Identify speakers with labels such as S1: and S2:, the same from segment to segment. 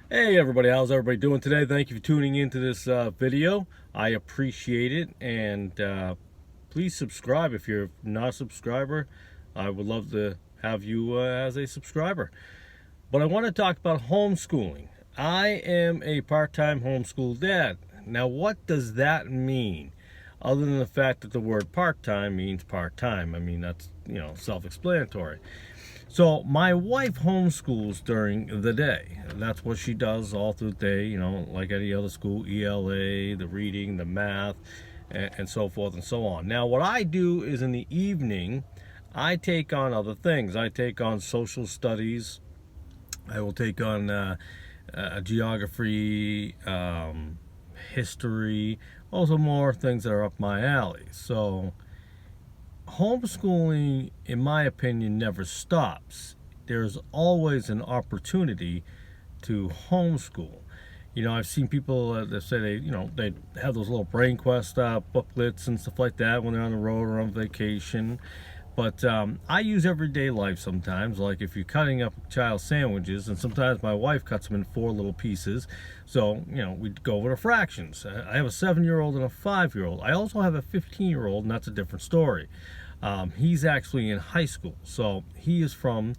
S1: Hey everybody, how's everybody doing today? Thank you for tuning into this video. I appreciate it, and please subscribe if you're not a subscriber. I would love to have you as a subscriber. But I want to talk about homeschooling. I am a part-time homeschool dad. Now, what does that mean? Other than the fact that the word part-time means part-time. I mean, that's, self-explanatory. So my wife homeschools during the day. That's what she does all through the day, like any other school, ELA, the reading, the math, and so forth and so on. Now, what I do is in the evening, I take on other things. I take on social studies. I will take on geography, history, also more things that are up my alley. So homeschooling, in my opinion, never stops. There's always an opportunity to homeschool. I've seen people that say they have those little brain quest booklets and stuff like that when they're on the road or on vacation. But I use everyday life sometimes, like if you're cutting up child sandwiches, and sometimes my wife cuts them in 4 little pieces. So, we go over the fractions. I have a 7-year-old and a 5-year-old. I also have a 15-year-old, and that's a different story. He's actually in high school, so he is from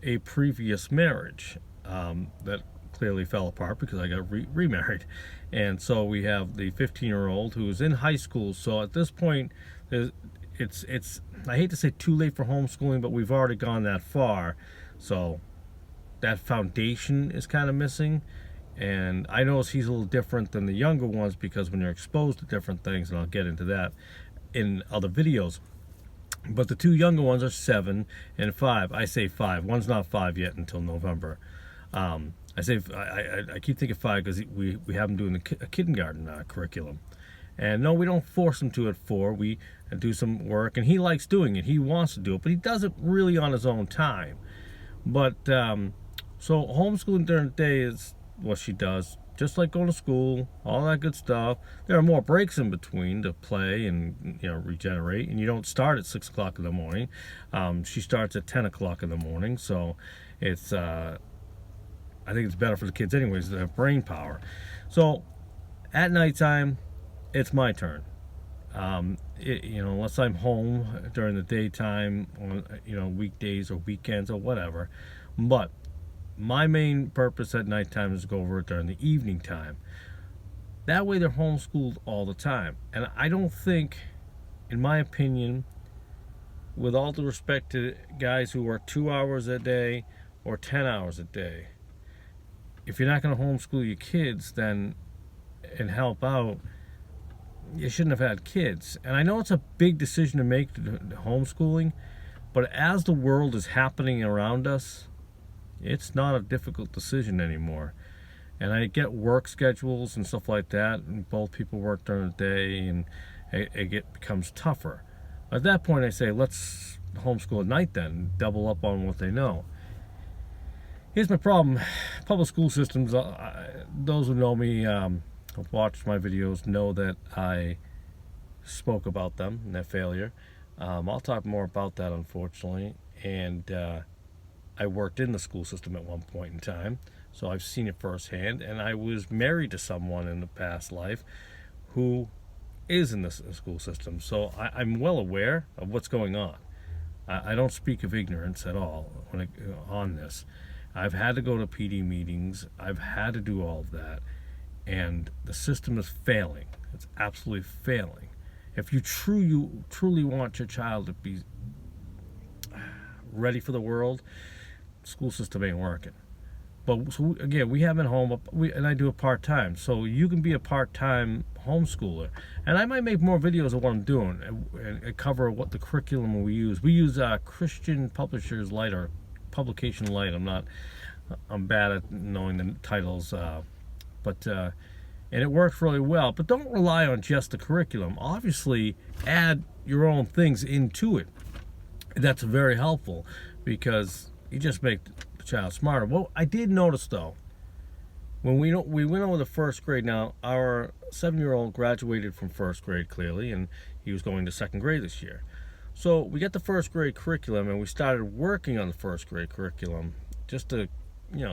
S1: a previous marriage that clearly fell apart because I got remarried. And so we have the 15-year-old who is in high school. So at this point, it's I hate to say too late for homeschooling, but we've already gone that far. So that foundation is kind of missing. And I notice he's a little different than the younger ones because when you're exposed to different things, and I'll get into that in other videos. But the 2 younger ones are 7 and 5. I say 5. One's not 5 yet until November. I keep thinking 5 because we have them doing a kindergarten curriculum. And no, we don't force him to at 4. We do some work, and he likes doing it. He wants to do it, but he does it really on his own time. But so homeschooling during the day is what she does, just like going to school, all that good stuff. There are more breaks in between to play and regenerate, and you don't start at 6 o'clock in the morning. She starts at 10 o'clock in the morning, so it's I think it's better for the kids anyways to have brain power. So at nighttime, it's my turn. Unless I'm home during the daytime on weekdays or weekends or whatever. But my main purpose at nighttime is to go over it during the evening time. That way they're homeschooled all the time. And I don't think, in my opinion, with all due respect to guys who work 2 hours a day or 10 hours a day, if you're not going to homeschool your kids then and help out, you shouldn't have had kids. And I know it's a big decision to make, homeschooling, but as the world is happening around us, it's not a difficult decision anymore. And I get work schedules and stuff like that, and both people work during the day, and it becomes tougher. At that point, I say, let's homeschool at night then, double up on what they know. Here's my problem. Public school systems, those who know me, have watched my videos, know that I spoke about them and their failure. I'll talk more about that, unfortunately. And I worked in the school system at one point in time, so I've seen it firsthand. And I was married to someone in the past life who is in the school system, so I'm well aware of what's going on. I don't speak of ignorance at all on this. I've had to go to PD meetings. I've had to do all of that. And the system is failing. It's absolutely failing. If you truly want your child to be ready for the world, the school system ain't working. But so again, we have them at home, and I do it part-time. So you can be a part-time homeschooler. And I might make more videos of what I'm doing and cover what the curriculum we use. We use Christian Publishers Light or Publication Light. I'm bad at knowing the titles. And it works really well. But don't rely on just the curriculum. Obviously, add your own things into it. That's very helpful because you just make the child smarter. Well, I did notice though, when we went over the first grade. Now, our 7-year-old graduated from first grade clearly, and he was going to second grade this year. So we got the first grade curriculum, and we started working on the first grade curriculum just to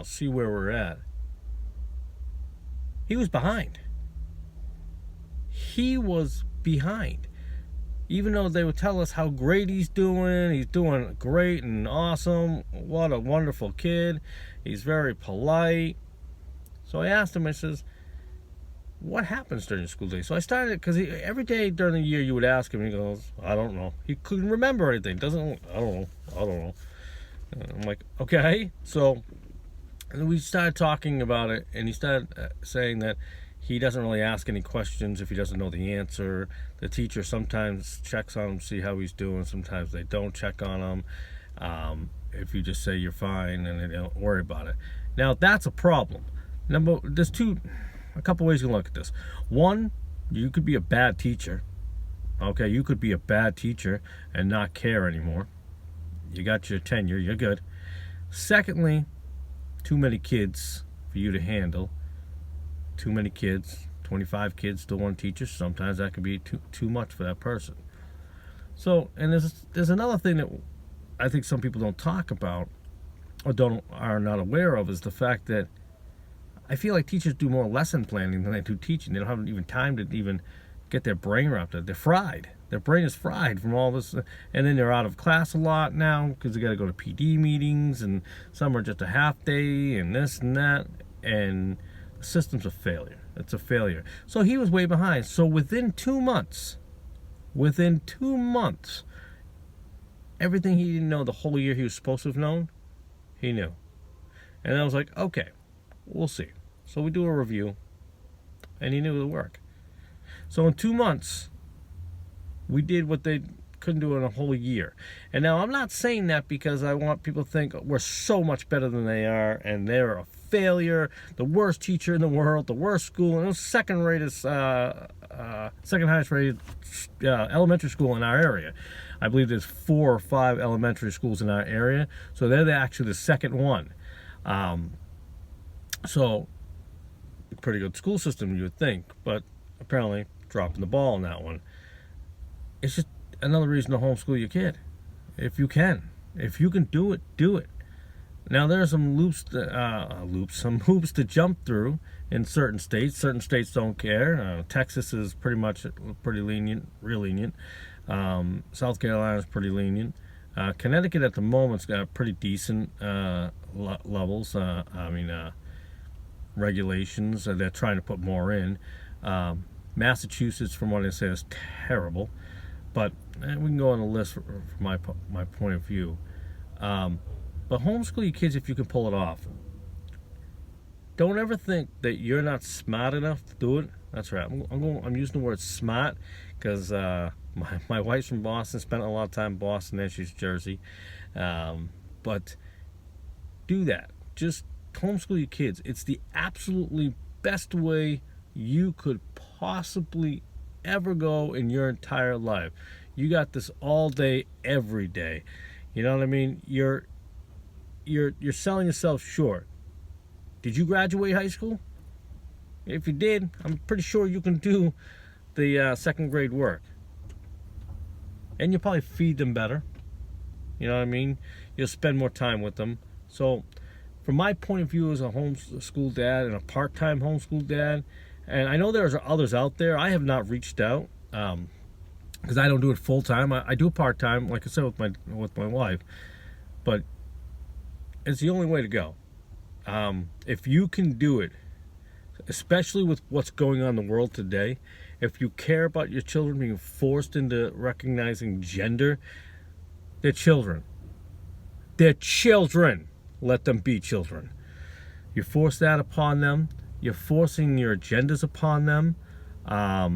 S1: see where we're at. he was behind. He was behind. Even though they would tell us how great he's doing great and awesome. What a wonderful kid. He's very polite. So I asked him, I says, what happens during the school day? So I started, because every day during the year you would ask him, he goes, I don't know. He couldn't remember anything. I don't know. I'm like, okay. So we started talking about it, and he started saying that he doesn't really ask any questions if he doesn't know the answer. The teacher sometimes checks on him, see how he's doing. Sometimes they don't check on him. If you just say you're fine and they don't worry about it. Now, that's a problem. There's a couple ways you can look at this. One, you could be a bad teacher. Okay, you could be a bad teacher and not care anymore. You got your tenure, you're good. Secondly, too many kids for you to handle. Too many kids, 25 kids to one teacher. Sometimes that could be too much for that person. So, and there's another thing that I think some people don't talk about or are not aware of, is the fact that I feel like teachers do more lesson planning than they do teaching. They don't have even time to even get their brain wrapped up. They're fried. Their brain is fried from all this, and then they're out of class a lot now because they got to go to PD meetings, and some are just a half day, and this and that, and the system's a failure. It's a failure. So he was way behind. So within 2 months, everything he didn't know the whole year he was supposed to have known, he knew. And I was like, okay, we'll see. So we do a review, and he knew it would work. So in 2 months, we did what they couldn't do in a whole year. And now I'm not saying that because I want people to think we're so much better than they are, and they're a failure, the worst teacher in the world, the worst school, and the second highest rated elementary school in our area. I believe there's 4 or 5 elementary schools in our area, so they're actually the second one. So, pretty good school system, you would think, but apparently dropping the ball on that one. It's just another reason to homeschool your kid. If you can do it, do it. Now there are some some hoops to jump through in certain states. Certain states don't care. Texas is pretty lenient, real lenient. South Carolina is pretty lenient. Connecticut at the moment's got pretty decent levels. Regulations. They're trying to put more in. Massachusetts, from what I say, is terrible. But we can go on the list from my point of view. But homeschool your kids if you can pull it off. Don't ever think that you're not smart enough to do it. That's right. I'm using the word smart because my wife's from Boston. Spent a lot of time in Boston. Then she's Jersey. But do that. Just homeschool your kids. It's the absolutely best way you could possibly ever go in your entire life. You got this all day, every day. You know what I mean? You're selling yourself short. Did you graduate high school? If you did, I'm pretty sure you can do the second grade work. And you'll probably feed them better. You know what I mean? You'll spend more time with them. So, from my point of view as a homeschool dad and a part-time homeschool dad, and I know there's others out there, I have not reached out because I don't do it full-time. I do part-time, like I said, with my wife. But it's the only way to go. If you can do it, especially with what's going on in the world today, if you care about your children being forced into recognizing gender, they're children. They're children. Let them be children. You force that upon them. You're forcing your agendas upon them. I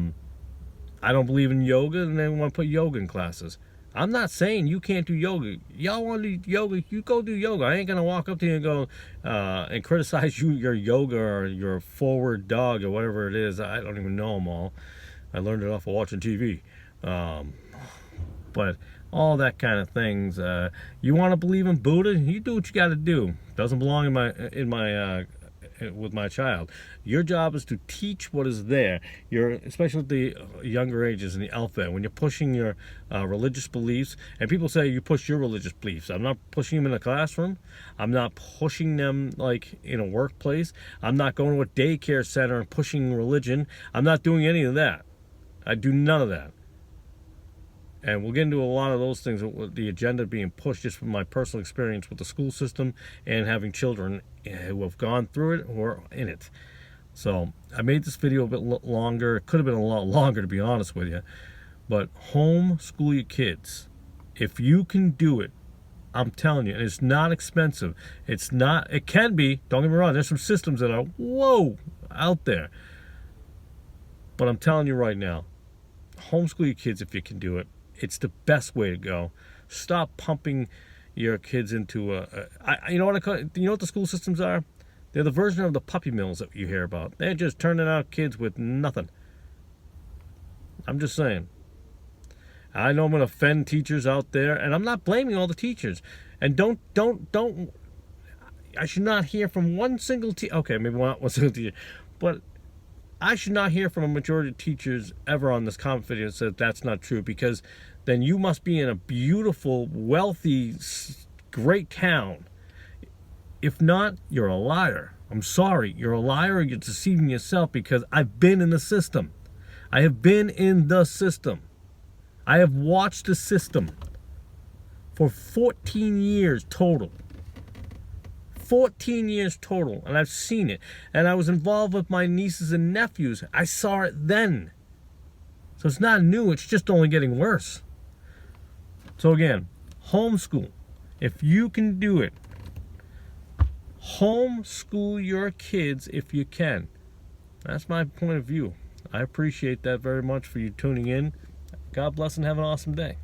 S1: don't believe in yoga, and they want to put yoga in classes. I'm not saying you can't do yoga. Y'all want to do yoga, you go do yoga. I ain't going to walk up to you and go and criticize your yoga or your forward dog or whatever it is. I don't even know them all. I learned it off of watching TV. But all that kind of things. You want to believe in Buddha? You do what you got to do. Doesn't belong in with my child. Your job is to teach what is there. Especially at the younger ages in the alphabet, when you're pushing your religious beliefs, and people say you push your religious beliefs. I'm not pushing them in a classroom. I'm not pushing them like in a workplace. I'm not going to a daycare center and pushing religion. I'm not doing any of that. I do none of that. And we'll get into a lot of those things with the agenda being pushed just from my personal experience with the school system and having children who have gone through it or in it. So I made this video a bit longer. It could have been a lot longer, to be honest with you. But homeschool your kids. If you can do it, I'm telling you, and it's not expensive. It can be, don't get me wrong, there's some systems that are, whoa, out there. But I'm telling you right now, homeschool your kids if you can do it. It's the best way to go. Stop pumping your kids into you know what the school systems are? They're the version of the puppy mills that you hear about. They're just turning out kids with nothing. I'm just saying. I know I'm going to offend teachers out there, and I'm not blaming all the teachers. And don't. I should not hear from one single teacher. Okay, maybe not one single teacher, but I should not hear from a majority of teachers ever on this comment video that says that's not true, because then you must be in a beautiful, wealthy, great town. If not, you're a liar. I'm sorry, you're a liar, or you're deceiving yourself, because I've been in the system. I have been in the system. I have watched the system for 14 years total. 14 years total, and I've seen it. And I was involved with my nieces and nephews. I saw it then. So it's not new, it's just only getting worse. So again, homeschool. If you can do it, homeschool your kids if you can. That's my point of view. I appreciate that very much for you tuning in. God bless and have an awesome day.